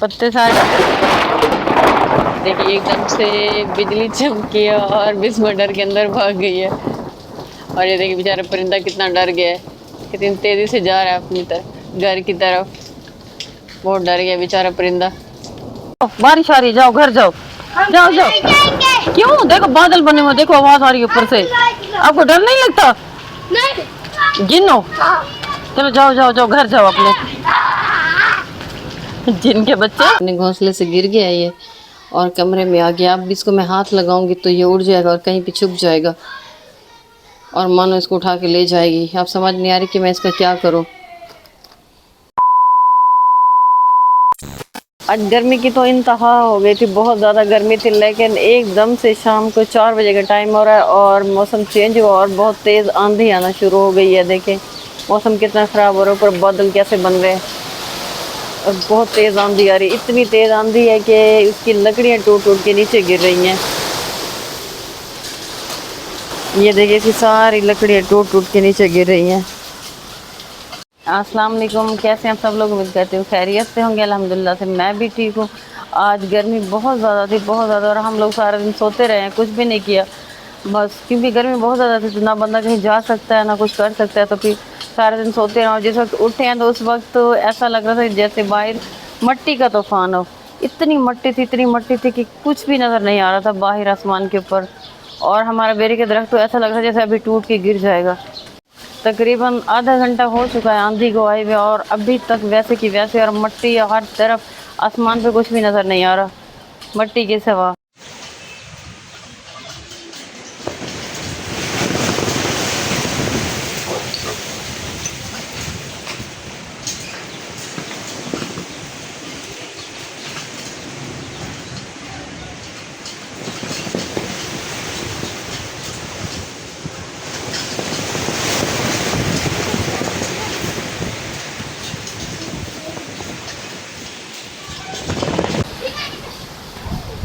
पत्ते सारे देखिए एकदम से बिजली चमकी है और बिस्मा डर के अंदर भाग गई है। और ये देखिए बेचारा परिंदा कितना डर गया है, कितनी तेजी से जा रहा है अपनी तरफ घर की तरफ। बहुत डर गया बेचारा परिंदा। बारिश आ रही है, जाओ घर जाओ, जाओ जाओ। क्यों? देखो बादल बने हुए, देखो आवाज आ रही है ऊपर से। आपको डर नहीं लगता? नहीं। गिनो। चलो जाओ जाओ जाओ घर जाओ अपने। जिनके बच्चे अपने घोंसले से गिर गया ये और कमरे में आ गया। अब इसको मैं हाथ लगाऊंगी तो ये उड़ जाएगा और कहीं पे छुप जाएगा और मानो इसको उठा के ले जाएगी। अब समझ नहीं आ रही कि मैं इसका क्या करूं। आज गर्मी की तो इंतहा हो गई थी, बहुत ज़्यादा गर्मी थी, लेकिन एकदम से शाम को 4 बजे का टाइम हो रहा है और मौसम चेंज हुआ और बहुत तेज़ आंधी आना शुरू हो गई है। देखें मौसम कितना ख़राब हो रहा है, ऊपर बादल कैसे बन रहे हैं और बहुत तेज़ आंधी आ रही है। इतनी तेज़ आंधी है कि उसकी लकड़ियाँ टूट टूट के नीचे गिर रही हैं। ये देखिए इसकी सारी लकड़ियाँ टूट टूट के नीचे गिर रही हैं। अस्सलाम वालेकुम, कैसे हैं सब लोग? उम्मीद करती हूँ खैरियत से होंगे। अल्हम्दुलिल्लाह से मैं भी ठीक हूँ। आज गर्मी बहुत ज़्यादा थी, बहुत ज़्यादा, और हम लोग सारा दिन सोते रहे हैं, कुछ भी नहीं किया बस, क्योंकि गर्मी बहुत ज़्यादा थी तो ना बंदा कहीं जा सकता है ना कुछ कर सकता है, तो फिर सारा दिन सोते रहे। जिस वक्त उठे हैं तो उस वक्त तो ऐसा लग रहा था जैसे बाहर मट्टी का तूफान हो। इतनी मट्टी थी कि कुछ भी नज़र नहीं आ रहा था बाहर आसमान के ऊपर। और हमारा बेरी का दरख्त तो ऐसा लग रहा था जैसे अभी टूट के गिर जाएगा। तकरीबन आधा घंटा हो चुका है आंधी को आए हुए और अभी तक वैसे की वैसे, और मट्टी हर तरफ, आसमान पे कुछ भी नज़र नहीं आ रहा मट्टी के सिवा।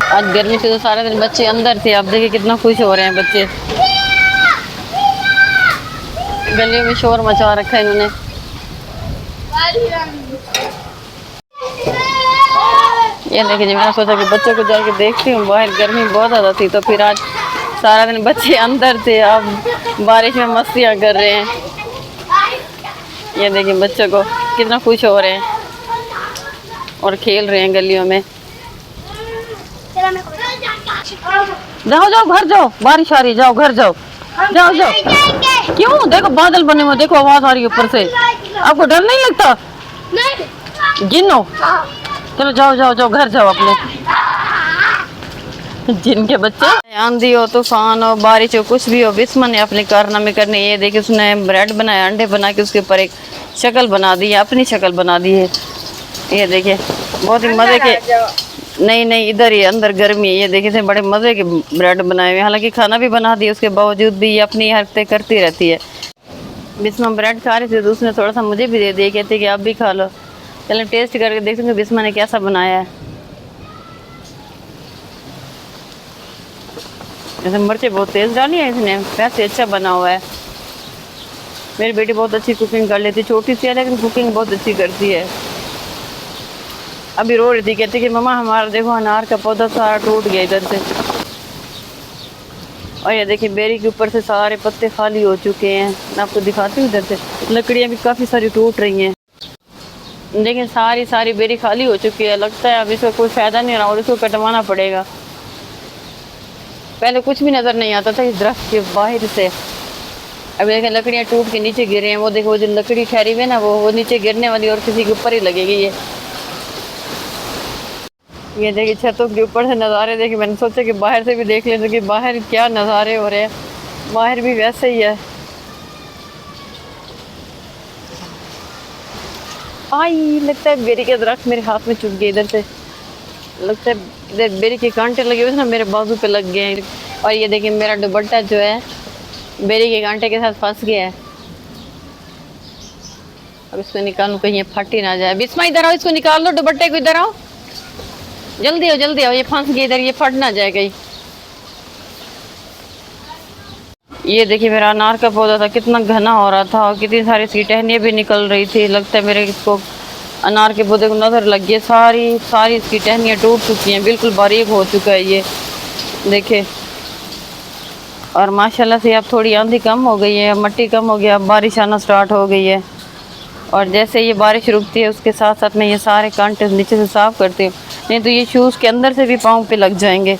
आज गर्मी से तो सारे दिन बच्चे अंदर थे, अब देखिए कितना खुश हो रहे हैं बच्चे। गलियों में शोर मचा रखा है इन्होंने। ये देखिए जी, मैंने सोचा कि बच्चों को जाके देखती हूँ, बाहर गर्मी बहुत ज़्यादा थी तो फिर आज सारा दिन बच्चे अंदर थे, अब बारिश में मस्तियाँ कर रहे हैं। ये देखिए बच्चों को कितना खुश हो रहे हैं और खेल रहे हैं गलियों में। जाओ जाओ घर जाओ, बारिश आ रही है, जाओ घर जाओ, जाओ जाओ। क्यों? देखो बादल बने हुए, देखो आवाज आ रही है ऊपर से। आपको डर नहीं लगता? नहीं। गिनो। चलो जाओ जाओ जाओ घर जाओ अपने। जिनके बच्चे आंधी हो, तूफान हो, बारिश हो, कुछ भी हो, बिस्मा ने अपने कारनामे करने। ये देखिए उसने ब्रेड बनाया, अंडे बना के उसके ऊपर एक शक्ल बना दी है, अपनी शक्ल बना दी है। ये देखिए बहुत ही मजे के, नहीं इधर ही अंदर गर्मी है। ये देखिए थे बड़े मजे के ब्रेड बनाए हुए, हालांकि खाना भी बना दिया, उसके बावजूद भी ये अपनी हरकतें करती रहती है। बिस्मा ब्रेड खा रही थी तो उसने थोड़ा सा मुझे भी दे दिया, कहती कि आप भी खा लो। चलो टेस्ट करके देखते हैं बिस्मा ने कैसा बनाया है। जैसे मिर्चें बहुत तेज़ डाली है इसने, वैसे अच्छा बना हुआ है। मेरी बेटी बहुत अच्छी कुकिंग कर लेती, छोटी सी है लेकिन कुकिंग बहुत अच्छी करती है। अभी रो रही थी, कहती कि मम्मा हमारा देखो अनार का पौधा सारा टूट गया इधर से। और ये देखिए बेरी के ऊपर से सारे पत्ते खाली हो चुके हैं। मैं आपको दिखाती हूँ, इधर से लकड़ियाँ भी काफ़ी सारी टूट रही हैं। लेकिन सारी बेरी खाली हो चुकी है। लगता है अब इसका कोई फ़ायदा नहीं रहा और इसको कटवाना पड़ेगा। पहले कुछ भी नज़र नहीं आता था इस दरख्त के बाहर से। अब देखें लकड़ियाँ टूट के नीचे गिरे हैं। वो देखो वो जो लकड़ी ठहरी हुई है ना, वो नीचे गिरने वाली और किसी के ऊपर ही लगेगी। ये देखिए छतों के ऊपर से नज़ारे देखिए। मैंने सोचा कि बाहर से भी देख लेते कि बाहर क्या नज़ारे हो रहे हैं। बाहर भी वैसे ही है। आई लगता है बेरी के दरख्त मेरे हाथ में चुभ गए इधर से। लगता है इधर बेरी के कांटे लगे हुए थे ना, मेरे बाजू पे लग गए हैं। और ये देखिए मेरा दुपट्टा जो है बेरी के कांटे के साथ फंस गया है। अब इसको निकालूं कहीं ये फट ही ना जाए। बिस्मा इधर आओ, इसको निकाल लो दुपट्टे को, इधर आओ, जल्दी आओ, ये फंस गई इधर, ये फट ना जाए कहीं। ये देखिए मेरा अनार का पौधा था, कितना घना हो रहा था और कितनी सारी सी टहनियाँ भी निकल रही थी। लगता है मेरे इसको अनार के पौधे को नज़र लगी है, सारी सारी इसकी टहनियाँ टूट चुकी हैं, बिल्कुल बारीक हो चुका है ये देखे। और माशाल्लाह से अब थोड़ी आंधी कम हो गई है, मिट्टी कम हो गया, अब बारिश आना स्टार्ट हो गई है। और जैसे ये बारिश रुकती है उसके साथ साथ मैं ये सारे कांटे नीचे से साफ़ करती हूँ, नहीं तो ये शूज़ के अंदर से भी पाँव पे लग जाएंगे।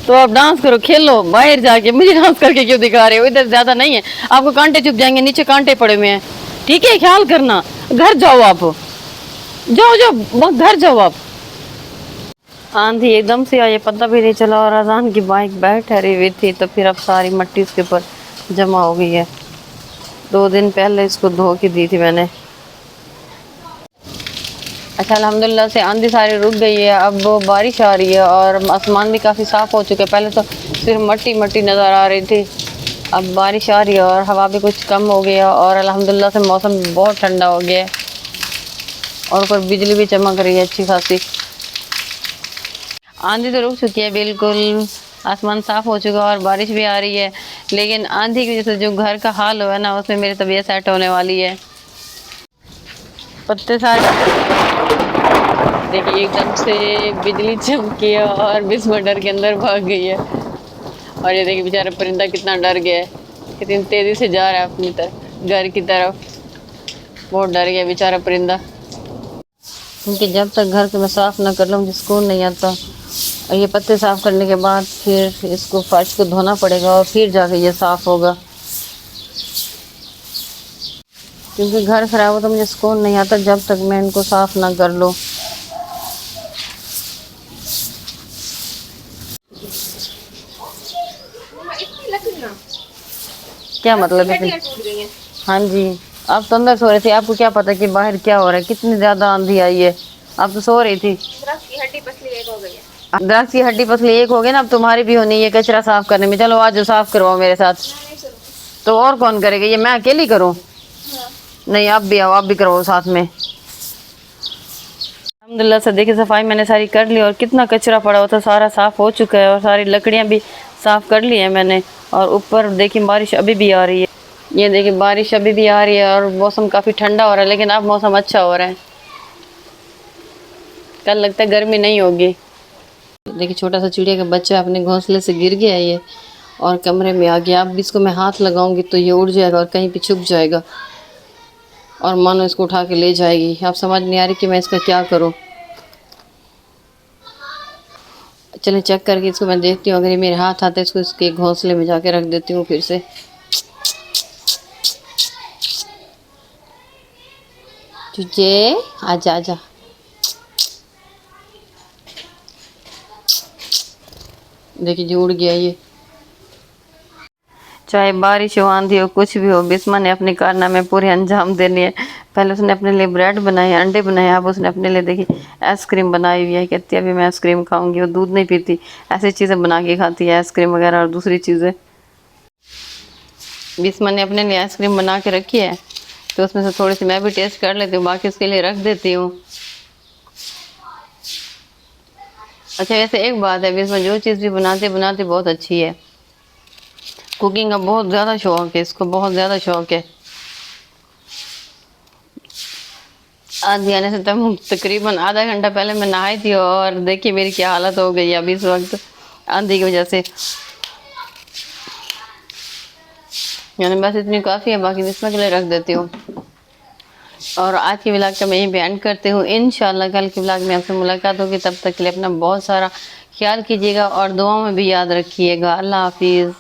तो आप डांस करो, खेलो बाहर जाके, मुझे डांस करके क्यों दिखा रहे हो? इधर ज्यादा नहीं है, आपको कांटे चुभ जाएंगे, नीचे कांटे पड़े हुए हैं, ठीक है? ख्याल करना, घर जाओ आप, जाओ जाओ घर जाओ आप। आंधी एकदम से आई, पता भी नहीं चला, और अजान की बाइक बैठ ठहरी हुई थी तो फिर अब सारी मिट्टी उसके ऊपर जमा हो गई है। 2 दिन पहले इसको धो के दी थी मैंने। अच्छा अल्हम्दुलिल्लाह से आंधी सारी रुक गई है, अब बारिश आ रही है और आसमान भी काफ़ी साफ़ हो चुका है। पहले तो सिर्फ मट्टी मट्टी नज़र आ रही थी, अब बारिश आ रही है और हवा भी कुछ कम हो गया और अल्हम्दुलिल्लाह से मौसम बहुत ठंडा हो गया है और ऊपर बिजली भी चमक रही है अच्छी खासी। आंधी तो रुक चुकी है बिल्कुल, आसमान साफ़ हो चुका है और बारिश भी आ रही है, लेकिन आंधी की वजह से जो घर का हाल हुआ है ना, उसमें मेरी तबीयत सेट होने वाली है। पत्ते सारे देखिए एकदम से बिजली चमकी है और बिस्मा डर के अंदर भाग गई है। और ये देखिए बेचारा परिंदा कितना डर गया है, कितनी तेज़ी से जा रहा है अपनी तरफ घर की तरफ, बहुत डर गया बेचारा परिंदा। क्योंकि जब तक घर को मैं साफ़ ना कर लूँ मुझे सुकून नहीं आता। और ये पत्ते साफ़ करने के बाद फिर इसको फर्श को धोना पड़ेगा और फिर जाके ये साफ़ होगा, क्योंकि घर खराब हो तो मुझे सुकून नहीं आता जब तक मैं इनको साफ़ ना कर लूँ। क्या मतलब है? हाँ जी, आप तो अंदर सो रहे थे, आपको क्या पता कि बाहर क्या हो रहा है, कितनी ज़्यादा आंधी आई है। आप तो सो रही थी। दरख्त की हड्डी पसली एक हो गई है। दरख्त की हड्डी पसली एक हो गई ना, अब तुम्हारी भी होनी है कचरा साफ करने में। चलो आज साफ करवाओ मेरे साथ। तो और कौन करेगा? ये मैं अकेली करूँ? नहीं, आप भी आओ, आप भी करवाओ साथ में। अल्हम्दुलिल्लाह से देखिए सफाई मैंने सारी कर ली और कितना कचरा पड़ा हुआ था सारा साफ़ हो चुका है और सारी लकड़ियाँ भी साफ़ कर ली है मैंने। और ऊपर देखिए बारिश अभी भी आ रही है, ये देखिए बारिश अभी भी आ रही है और मौसम काफ़ी ठंडा हो रहा है, लेकिन अब मौसम अच्छा हो रहा है। कल लगता है गर्मी नहीं होगी। देखिए छोटा सा चिड़िया का बच्चा अपने घोंसले से गिर गया ये और कमरे में आ गया। अब इसको मैं हाथ लगाऊंगी तो ये उड़ जाएगा और कहीं पे छुप जाएगा और मानो इसको उठा के ले जाएगी। अब समझ नहीं आ रही कि मैं इसका क्या करूं। चलिए चेक करके इसको मैं देखती हूँ, अगर ये मेरे हाथ आता है इसको इसके घोंसले में जाके रख देती हूँ फिर से। चुचे आजा आजा। देखिए जो उड़ गया ये। चाहे बारिश हो आंधी हो कुछ भी हो, बिस्मा ने अपने कारनामे पूरे अंजाम देने हैं। पहले उसने अपने लिए ब्रेड बनाए, अंडे बनाए, अब उसने अपने लिए देखिए आइसक्रीम बनाई हुई है। कहती है अभी मैं आइसक्रीम खाऊंगी। वो दूध नहीं पीती, ऐसी चीज़ें बना के खाती है, आइसक्रीम वगैरह और दूसरी चीज़ें। बिस्मा ने अपने लिए आइसक्रीम बना के रखी है तो उसमें से थोड़ी सी मैं भी टेस्ट कर लेती हूँ, बाकी उसके लिए रख देती हूँ। अच्छा वैसे एक बात है, बिस्मा जो चीज़ भी बनाते बनाते बहुत अच्छी है। कुकिंग का बहुत ज़्यादा शौक है इसको, बहुत ज़्यादा शौक है। आंधी आने से तकरीबन आधा घंटा पहले मैं नहाई थी और देखिए मेरी क्या हालत हो गई अभी इस वक्त आंधी की वजह से। यानी बस इतनी काफ़ी है, बाकी बिस्मा के लिए रख देती हूँ। और आज की व्लॉग का मैं यहीं पे एंड करती हूँ। इंशाल्लाह कल की व्लॉग में आपसे मुलाकात होगी, तब तक के लिए अपना बहुत सारा ख्याल कीजिएगा और दुआओं में भी याद रखिएगा। अल्लाह हाफिज़।